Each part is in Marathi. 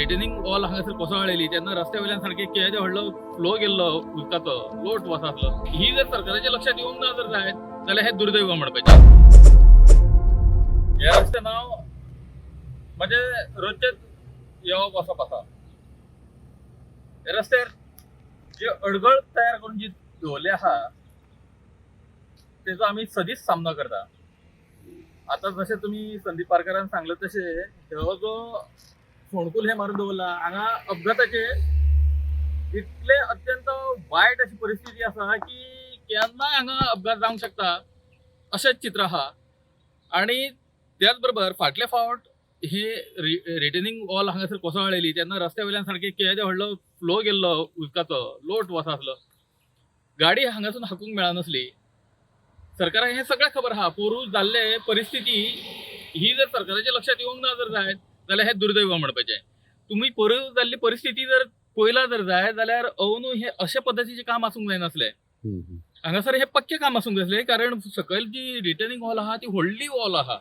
रिटर्निंग वॉल हांगासर कोसळ्ळेली तेन्ना रस्त्या वयल्यान सारकें केदें व्हडलो फ्लो गेल्लो उदकाचो लोट वसातलो. ही जर सरकाराच्या लक्षात येवंक ना जर जायत जाल्यार हे दुर्दैव म्हणपाचें. ह्या रस्त्यान हांव म्हणजे रोजचेच येवप वचप आसा. ह्या रस्त्यार जे अडगळ तयार करून जी दवरली आहा तेजो आमी सदीच सामनो करता. आता जशें तुमी संदीप पारकरान सांगले तशें हो जो फोंडकूल हे मारून दवरला हांगा अपघाताचे इतले अत्यंत वायट अशी परिस्थिती आसा की केन्नाय हांगा अपघात जावंक शकता अशेंच चित्र आहा. आणि त्याच बरोबर फाटले फावट हे रिटर्निंग वॉल हांगासर कोसळ्ळेली तेन्ना रस्त्या वयल्यान सारकें केदें व्हडलो फ्लो गेल्लो उदकाचो लोट वसातलो. गाडी हांगासून हाकूंक मेळनासली. सरकाराक हे सगळें खबर आहा. पोरूं जाल्ले परिस्थिती ही जर सरकाराच्या लक्षात येवंक ना जर जायत जाल्यार हे दुर्दैव म्हणपाचें. तुमी पोरूं जाल्ली परिस्थिती जर पळयला जर जाय जाल्यार अवनू हे अशे पद्दतीचें काम आसूंक जायनासलें. हांगासर हे पक्के काम आसूंक जाय आसलें कारण सकयल जी रिटर्निंग वॉल आहा ती व्हडली वॉल आहा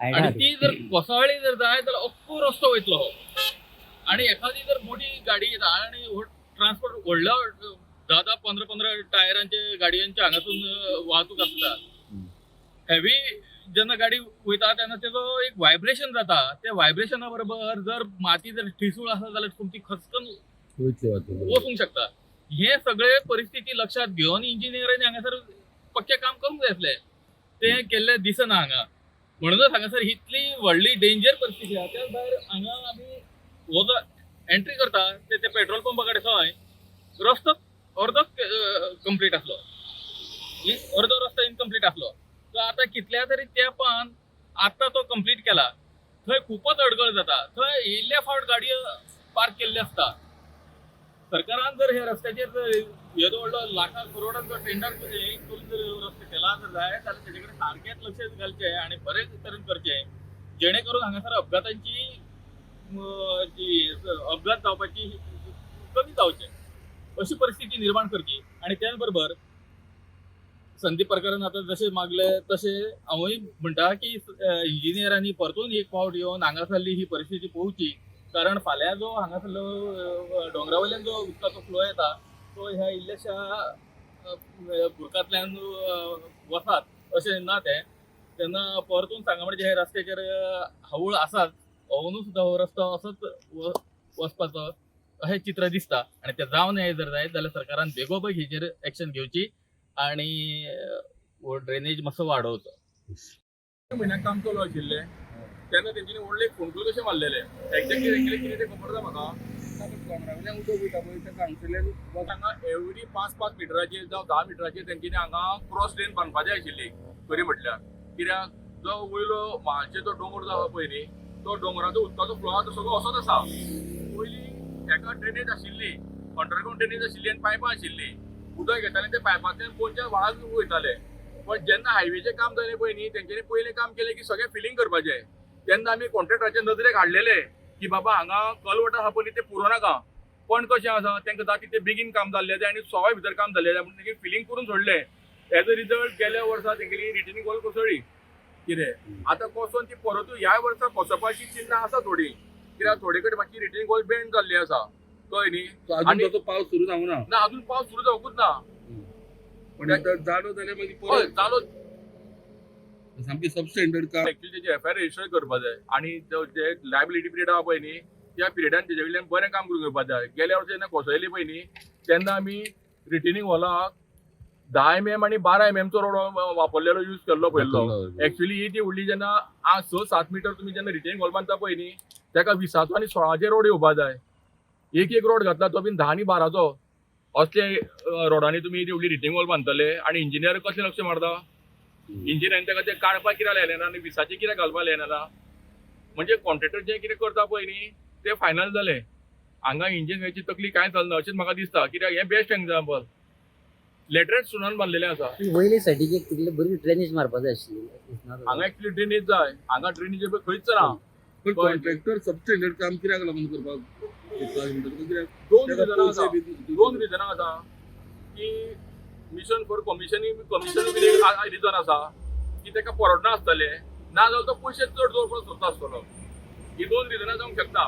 आणि ती जर कोसळ्ळी जर जाय जाल्यार अख्खो रस्तो वयतलो हो. आणि एखादी जर मोठी गाडी येता आणि ट्रान्सपोर्ट व्हडलो 10-15 टायरांचे गाडयांचे हांगासून वाहतूक आसता. हेवी जेन्ना गाडी वयता तेन्ना तेजो एक व्हायब्रेशन जाता. त्या व्हायब्रेशना बरोबर जर माती जर ठिसूळ आसा जाल्यार तुमची खचकन वचूंक शकता. हे सगळे परिस्थिती लक्षात घेवन इंजिनियरांनी हांगासर पक्के काम करूंक जाय आसलें. ते केल्ले दिसना हांगा. म्हणूनच हांगासर इतली व्हडली डेंजर परिस्थिती आहा. त्या भायर हांगा आमी हो जो एंट्री करता ते पेट्रोल पंपा कडेन थंय रस्तो अर्दो कंप्लीट आसलो. अर्दो रस्तो इनकम्प्लीट आसलो. तो आतां कितल्या तरी तेंपान आतां तो कंप्लीट केला. थंय खूपच अडगळ जाता. थंय येयल्ले फावट गाडयो पार्क केल्ले आसता. सरकारान जर हे रस्त्याचेर येदो व्हडलो लाखां करोडांचो टेंडर करून जर रस्तो केला जर जाय जाल्यार तेजे कडेन सारकेंच लक्ष घालचें आणि बरे तरेन करचें जेणेकरून हांगासर अपघातांची जी अपघात जावपाची कमी जावचे अशी परिस्थिती निर्माण करची. आणि त्याच बरोबर संदीप पारकरान आता जसे मागले तसे हांवूय म्हणटा की इंजिनियरांनी परतून एक फावट येवन हांगासरली ही परिस्थिती पळोवची. कारण फाल्यां जो हांगासरलो डोंगरा वयल्यान जो उदकाचो फ्लो येता तो ह्या इल्ल्याशा बुरकांतल्यान वतात अशें ना तें. तेन्ना परतून सांगा म्हणजे हे रस्त्याचेर हवूळ आसात. अवनू सुद्दां हो रस्तो असोच वचपाचो अशें चित्र दिसता. आणि ते जावन नये जर जायत जाल्यार सरकारान बेगोबेग हेचेर एक्शन घेवची आणि ड्रेनेज मातसो वाडोवचो. म्हयन्याक काम चालू आशिल्लें तेन्ना तेंच्यांनी व्हडले फोंडकूल कशें मारलेले एक्झॅक्टली कितें तें खबर ना म्हाका. डोंगरावयल्यान उदक वयता पळय तेका हांगसरल्यान हांगा एवरी 5-5 मिटराचेर जावं 10 मिटराचेर तेंच्यांनी हांगा क्रॉस ड्रेन बांदपा जाय आशिल्ली खरी म्हटल्यार. कित्याक जो वयलो म्हाळचे जो दोंगर जो आसा पळय न्ही तो दोंगराचो उदकाचो फ्लो आहा तो सगळो असोच आसा. पयलीं एका ड्रेनेज आशिल्ली अंडरग्रावंड ड्रेनेज आशिल्ली आनी पायपां आशिल्ली. उदक येतालें ते पायपांतल्यान पोंच्या व्हाळाक वयताले. पण जेन्ना हायवेचें काम जालें पळय न्ही तेंच्यांनी पयलें काम केलें की सगळें फिलिंग करपाचें. तेन्ना आमी कॉन्ट्रॅक्टराचे नदरेक हाडलेले की बाबा हांगा कलवट आहा पळय ते पुरो नाका. पण कशें आसा तांकां जाता तितलें बेगीन काम जाल्लें जाय आनी सवाय भितर काम जाल्लें जाय म्हणून तेंगे फिलिंग करून सोडलें. एज अ रिजल्ट गेल्या वर्सा तेंगेली रिटर्निंग वॉल कोसळ्ळी. कितें आतां कोसोन ती परतूय ह्या वर्सा कोसोवपाची चिन्नां आसा थोडी. कित्याक थोडे कडेन मातशी रिटर्निंग वॉल बेंड जाल्ली आसा कळ्ळें न्ही. आनी तो पावस सुरू जावना ना अजून पावस सुरू जावंकूच ना. पण जालो जाल्यार मागीर हय जालो सामकी सबस्टँडर्ड काम. एक्चुअली तेजे एफआयआर रजिस्टर करपा जाय आणि जे लायबिलिटी पिरियड आहा पळय न्ही त्या पिरियडान तेजे वयल्यान बरें काम करून घेवपा जाय. गेल्या वर्सा जेन्ना कोसळ्ळी पळय न्ही तेन्ना आमी रिटर्निंग वॉलाक 10 mm आणि 12 mm चो रोड वापरलेलो यूज केल्लो पयल्लो. एक्चुअली ही ती व्हडली जेन्ना 6-7 मीटर तुमी जेन्ना रिटर्निंग वॉल बांदता पळय न्ही तेका 20 आनी 16 रोड येवपा जाय. एक रोड घातला तो बीन 10 आनी 12 असले रोडांनी तुमी ती व्हडली रिटर्निंग वॉल बांदतले. आणि इंजिनियर कसलें लक्ष मारता इंजिनियरांनी तेका ते काडपाक कित्याक लायलेना आनी 20 कित्याक घालपाक लायना. म्हणजे कॉन्ट्रॅक्टर जें कितें करता पळय न्ही तें फायनल जालें. हांगा इंजिनियराची तकली कांय चलना अशेंच म्हाका दिसता. कित्याक हें बेस्ट एग्जांपल लेटरेट स्टोनान बांदलेलें आसा. वयले सायडीक तितले बरी ड्रेनेज मारपा जाय आशिल्ली. हांगा एक्चुअली ड्रेनेज जाय. हांगा ड्रेनेज खंयच ना. पण कॉन्ट्रॅक्टर सबस्टँडर्ड काम कित्याक लागून करपाक दोन रिजनां आसा की मिशन फॉर कमिशन रिजन आसा की तेका परवडना आसतलें ना जाल्यार तो पयशे चड दवरपाक सोदता आसतलो. ही 2 रिजनां जावंक शकता.